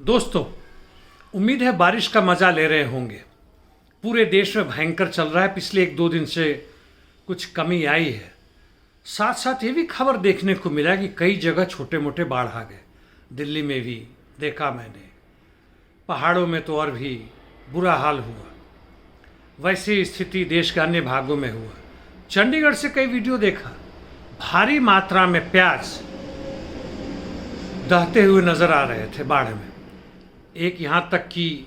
दोस्तों, उम्मीद है बारिश का मजा ले रहे होंगे। पूरे देश में भयंकर चल रहा है। पिछले एक दो दिन से कुछ कमी आई है। साथ साथ ये भी खबर देखने को मिला कि कई जगह छोटे मोटे बाढ़ आ गए। दिल्ली में भी देखा मैंने, पहाड़ों में तो और भी बुरा हाल हुआ। वैसी स्थिति देश के अन्य भागों में हुआ। चंडीगढ़ से कई वीडियो देखा, भारी मात्रा में प्याज दहते हुए नजर आ रहे थे बाढ़ में। एक यहाँ तक कि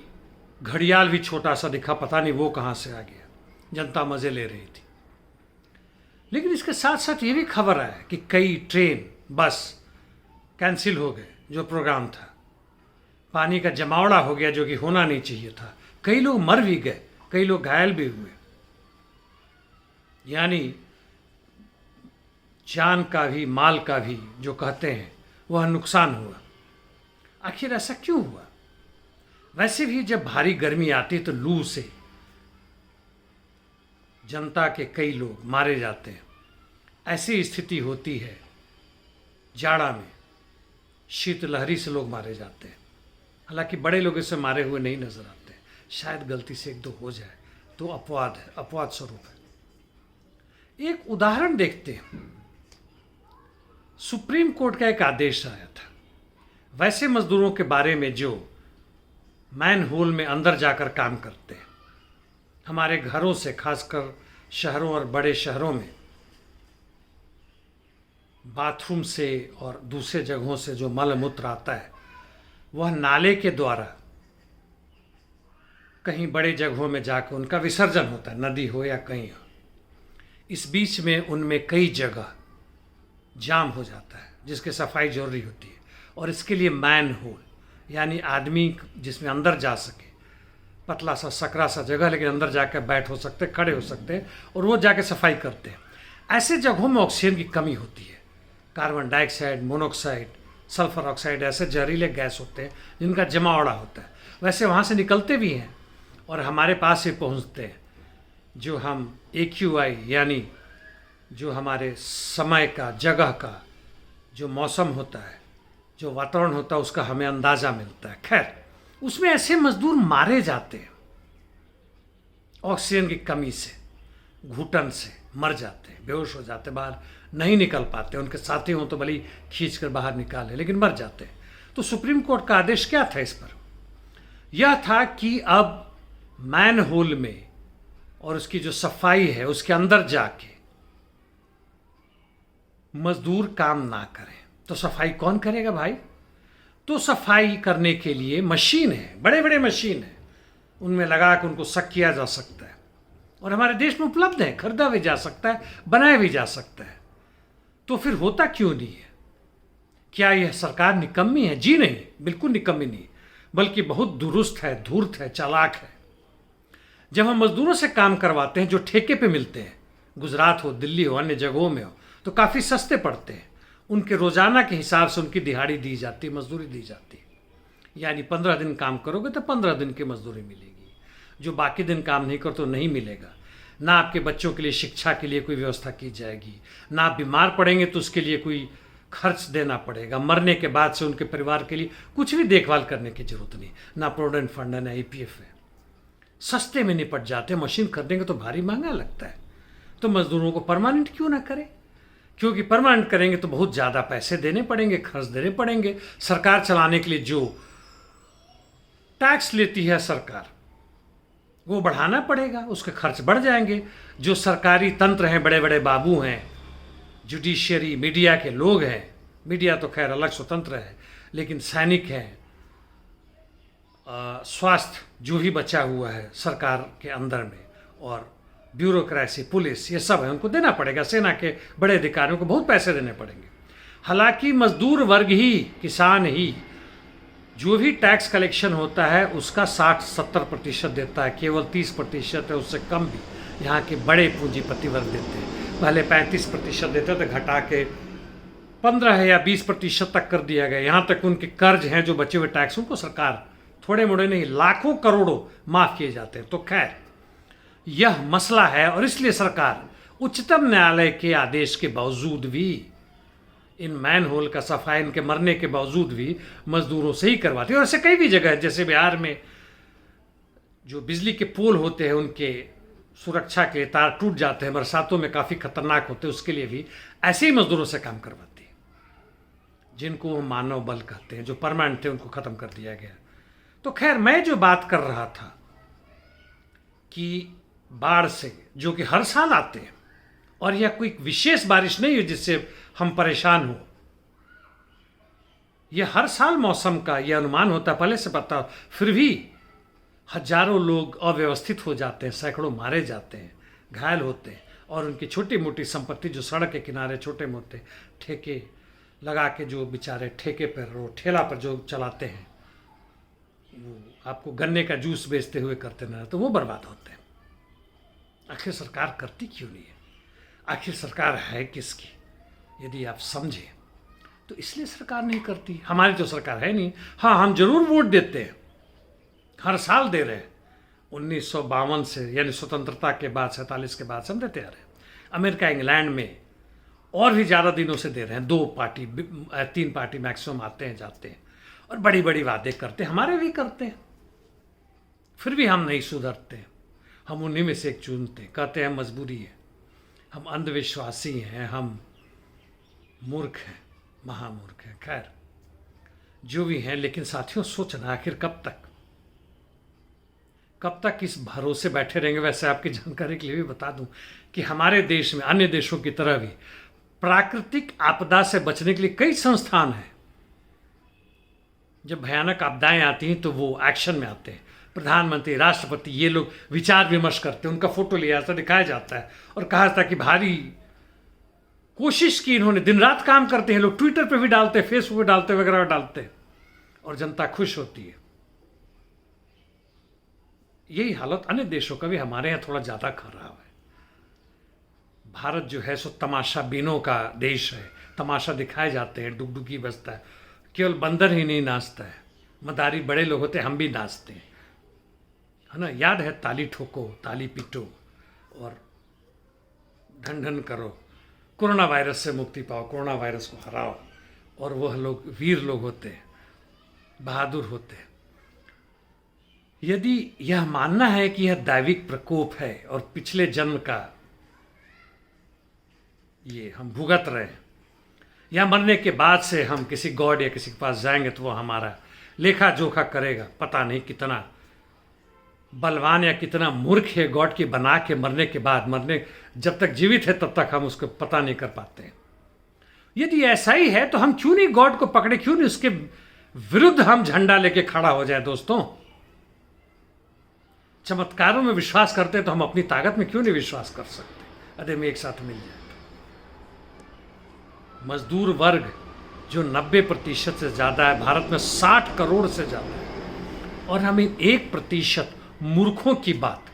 घड़ियाल भी छोटा सा दिखा, पता नहीं वो कहाँ से आ गया। जनता मज़े ले रही थी। लेकिन इसके साथ साथ ये भी खबर आया कि कई ट्रेन बस कैंसिल हो गए, जो प्रोग्राम था। पानी का जमावड़ा हो गया जो कि होना नहीं चाहिए था। कई लोग मर भी गए, कई लोग घायल भी हुए। यानी जान का भी माल का भी जो कहते हैं वह नुकसान हुआ। आखिर ऐसा क्यों हुआ? वैसे भी जब भारी गर्मी आती तो लू से जनता के कई लोग मारे जाते हैं। ऐसी स्थिति होती है जाड़ा में, शीतलहरी से लोग मारे जाते हैं। हालांकि बड़े लोग इससे मारे हुए नहीं नजर आते। शायद गलती से एक दो हो जाए तो अपवाद है, अपवाद स्वरूप है। एक उदाहरण देखते हैं। सुप्रीम कोर्ट का एक आदेश आया था वैसे मजदूरों के बारे में जो मैन होल में अंदर जाकर काम करते हैं। हमारे घरों से, खासकर शहरों और बड़े शहरों में, बाथरूम से और दूसरे जगहों से जो मल मूत्र आता है वह नाले के द्वारा कहीं बड़े जगहों में जाकर उनका विसर्जन होता है, नदी हो या कहीं हो। इस बीच में उनमें कई जगह जाम हो जाता है जिसकी सफाई जरूरी होती है। और इसके लिए मैन होल, यानी आदमी जिसमें अंदर जा सके, पतला सा सकरा सा जगह, लेकिन अंदर जाकर बैठ हो सकते, खड़े हो सकते हैं और वो जाके सफाई करते हैं। ऐसे जगहों में ऑक्सीजन की कमी होती है। Carbon dioxide, monoxide, sulphur oxide ऐसे जहरीले गैस होते हैं जिनका जमावड़ा होता है। वैसे वहाँ से निकलते भी हैं और हमारे पास ही पहुँचते हैं। जो हम AQI यानी जो हमारे समय का, जगह का, जो मौसम होता है, जो वातावरण होता है, उसका हमें अंदाज़ा मिलता है। खैर, उसमें ऐसे मजदूर मारे जाते हैं ऑक्सीजन की कमी से, घुटन से मर जाते हैं, बेहोश हो जाते हैं, बाहर नहीं निकल पाते। उनके साथी हों तो भले ही खींच कर बाहर निकाले, लेकिन मर जाते हैं। तो सुप्रीम कोर्ट का आदेश क्या था इस पर? यह था कि अब मैन होल में और उसकी जो सफाई है उसके अंदर जाके मजदूर काम ना करें। तो सफाई कौन करेगा भाई? तो सफाई करने के लिए मशीन है, बड़े बड़े मशीन है, उनमें लगा कर उनको सक किया जा सकता है और हमारे देश में उपलब्ध है, खरीदा भी जा सकता है, बनाया भी जा सकता है। तो फिर होता क्यों नहीं है? क्या यह सरकार निकम्मी है? जी नहीं, बिल्कुल निकम्मी नहीं, बल्कि बहुत दुरुस्त है, धूर्त है, चालाक है। जब हम मजदूरों से काम करवाते हैं जो ठेके पे मिलते हैं, गुजरात हो, दिल्ली हो, अन्य जगहों में हो, तो काफ़ी सस्ते पड़ते हैं। उनके रोज़ाना के हिसाब से उनकी दिहाड़ी दी जाती है, मजदूरी दी जाती है। यानी 15 दिन काम करोगे तो 15 दिन की मजदूरी मिलेगी। जो बाकी दिन काम नहीं करो तो नहीं मिलेगा। ना आपके बच्चों के लिए शिक्षा के लिए कोई व्यवस्था की जाएगी, ना आप बीमार पड़ेंगे तो उसके लिए कोई खर्च देना पड़ेगा। मरने के बाद से उनके परिवार के लिए कुछ भी देखभाल करने की जरूरत नहीं। ना प्रोविडेंट फंड है, ना EPF है। सस्ते में निपट जाते हैं। मशीन खरीदेंगे तो भारी महंगा लगता है। तो मजदूरों को परमानेंट क्यों ना करें? क्योंकि परमानेंट करेंगे तो बहुत ज़्यादा पैसे देने पड़ेंगे, खर्च देने पड़ेंगे। सरकार चलाने के लिए जो टैक्स लेती है सरकार, वो बढ़ाना पड़ेगा, उसके खर्च बढ़ जाएंगे। जो सरकारी तंत्र हैं, बड़े बड़े बाबू हैं, जुडिशियरी, मीडिया के लोग हैं, मीडिया तो खैर अलग स्वतंत्र है, लेकिन सैनिक हैं, स्वास्थ्य जो भी बचा हुआ है सरकार के अंदर में, और ब्यूरोक्रेसी, पुलिस, ये सब है, उनको देना पड़ेगा। सेना के बड़े अधिकारियों को बहुत पैसे देने पड़ेंगे। हालांकि मजदूर वर्ग ही, किसान ही, जो भी टैक्स कलेक्शन होता है उसका 60-70% देता है। केवल 30% है, उससे कम भी यहाँ के बड़े पूंजीपति वर्ग देते हैं। पहले 35% देते थे, घटा के 15 या 20% तक कर दिया गया। यहाँ तक उनके कर्ज हैं जो बचे हुए टैक्स, उनको सरकार थोड़े मोड़े नहीं, लाखों करोड़ों माफ़ किए जाते हैं। तो खैर, यह मसला है और इसलिए सरकार उच्चतम न्यायालय के आदेश के बावजूद भी इन मैन होल का सफाई इनके मरने के बावजूद भी मजदूरों से ही करवाती है। और ऐसे कई भी जगह है, जैसे बिहार में जो बिजली के पोल होते हैं उनके सुरक्षा के तार टूट जाते हैं, बरसातों में काफ़ी खतरनाक होते हैं, उसके लिए भी ऐसे ही मजदूरों से काम करवाती है, जिनको हम मानव बल कहते हैं, जो परमानेंट थे उनको ख़त्म कर दिया गया। तो खैर, मैं जो बात कर रहा था कि बाढ़ से, जो कि हर साल आते हैं, और यह कोई विशेष बारिश नहीं है जिससे हम परेशान हो, यह हर साल मौसम का यह अनुमान होता है, पहले से पता, फिर भी हजारों लोग अव्यवस्थित हो जाते हैं, सैकड़ों मारे जाते हैं, घायल होते हैं, और उनकी छोटी मोटी संपत्ति जो सड़क के किनारे छोटे मोटे ठेके लगा के जो बेचारे ठेके पर ठेला पर जो चलाते हैं, वो आपको गन्ने का जूस बेचते हुए करते ना, तो वो बर्बाद होते हैं। आखिर सरकार करती क्यों नहीं है? आखिर सरकार है किसकी? यदि आप समझें तो इसलिए सरकार नहीं करती। हमारी तो सरकार है नहीं। हाँ, हम जरूर वोट देते हैं, हर साल दे रहे हैं, 1952 से, यानी स्वतंत्रता के बाद, 47 के बाद से हम देते आ रहे हैं। अमेरिका, इंग्लैंड में और भी ज़्यादा दिनों से दे रहे हैं। 2 पार्टी 3 पार्टी मैक्सिमम आते हैं जाते हैं और बड़ी बड़ी वादे करते हैं, हमारे भी करते हैं, फिर भी हम नहीं सुधरते। हम उन्हीं में से एक चुनते हैं, कहते हैं मजबूरी है, हम अंधविश्वासी हैं, हम मूर्ख हैं, महामूर्ख हैं। खैर, जो भी हैं, लेकिन साथियों सोचना आखिर कब तक इस भरोसे बैठे रहेंगे। वैसे आपकी जानकारी के लिए भी बता दूं कि हमारे देश में अन्य देशों की तरह भी प्राकृतिक आपदा से बचने के लिए कई संस्थान हैं। जब भयानक आपदाएं आती हैं तो वो एक्शन में आते हैं। प्रधानमंत्री, राष्ट्रपति, ये लोग विचार विमर्श करते हैं, उनका फोटो लिया जाता है, दिखाया जाता है और कहा जाता है कि भारी कोशिश की इन्होंने, दिन रात काम करते हैं लोग, ट्विटर पे भी डालते हैं, फेसबुक पे डालते वगैरह डालते हैं, और जनता खुश होती है। यही हालत अन्य देशों का भी हमारे यहाँ थोड़ा ज़्यादा खराब है। भारत जो है सो तमाशा बीनों का देश है, तमाशा दिखाए जाते हैं, डुगडुगी बजता है, केवल बंदर ही नहीं नाचता है, मदारी बड़े लोग होते हैं, हम भी नाचते हैं, है ना। याद है, ताली ठोको, ताली पीटो और ढन ढन करो, कोरोना वायरस से मुक्ति पाओ, कोरोना वायरस को हराओ। और वह लोग वीर लोग होते हैं, बहादुर होते हैं। यदि यह मानना है कि यह दैविक प्रकोप है और पिछले जन्म का ये हम भुगत रहे हैं, या मरने के बाद से हम किसी गॉड या किसी के पास जाएंगे तो वो हमारा लेखा जोखा करेगा, पता नहीं कितना बलवान या कितना मूर्ख है गॉड की बना के मरने के बाद, मरने जब तक जीवित है तब तक हम उसको पता नहीं कर पाते हैं। यदि ऐसा ही है तो हम क्यों नहीं गॉड को पकड़े, क्यों नहीं उसके विरुद्ध हम झंडा लेके खड़ा हो जाए। दोस्तों, चमत्कारों में विश्वास करते तो हम अपनी ताकत में क्यों नहीं विश्वास कर सकते? अरे में एक साथ मिल जाए। मजदूर वर्ग जो 90% से ज़्यादा है, भारत में 60 करोड़ से ज़्यादा है, और हम 1% मूर्खों की बात,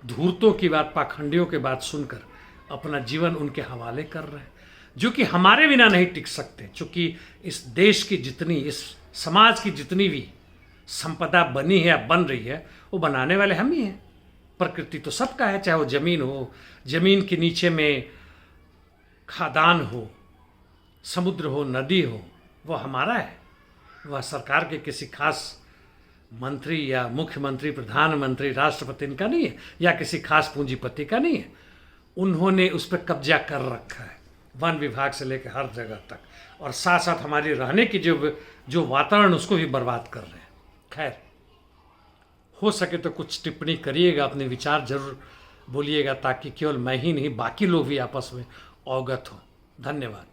धूर्तों की बात, पाखंडियों की बात सुनकर अपना जीवन उनके हवाले कर रहे हैं, जो कि हमारे बिना नहीं टिक सकते। चूँकि इस देश की जितनी, इस समाज की जितनी भी संपदा बनी है या बन रही है, वो बनाने वाले हम ही हैं। प्रकृति तो सबका है, चाहे वो ज़मीन हो, ज़मीन के नीचे में खादान हो, समुद्र हो, नदी हो, वो हमारा है। वह सरकार के किसी खास मंत्री या मुख्यमंत्री, प्रधानमंत्री, राष्ट्रपति इनका नहीं है, या किसी खास पूंजीपति का नहीं है। उन्होंने उस पर कब्जा कर रखा है, वन विभाग से लेकर हर जगह तक, और साथ साथ हमारी रहने की जो वातावरण उसको भी बर्बाद कर रहे हैं। खैर, हो सके तो कुछ टिप्पणी करिएगा, अपने विचार जरूर बोलिएगा, ताकि केवल मैं ही नहीं बाकी लोग भी आपस में अवगत हो। धन्यवाद।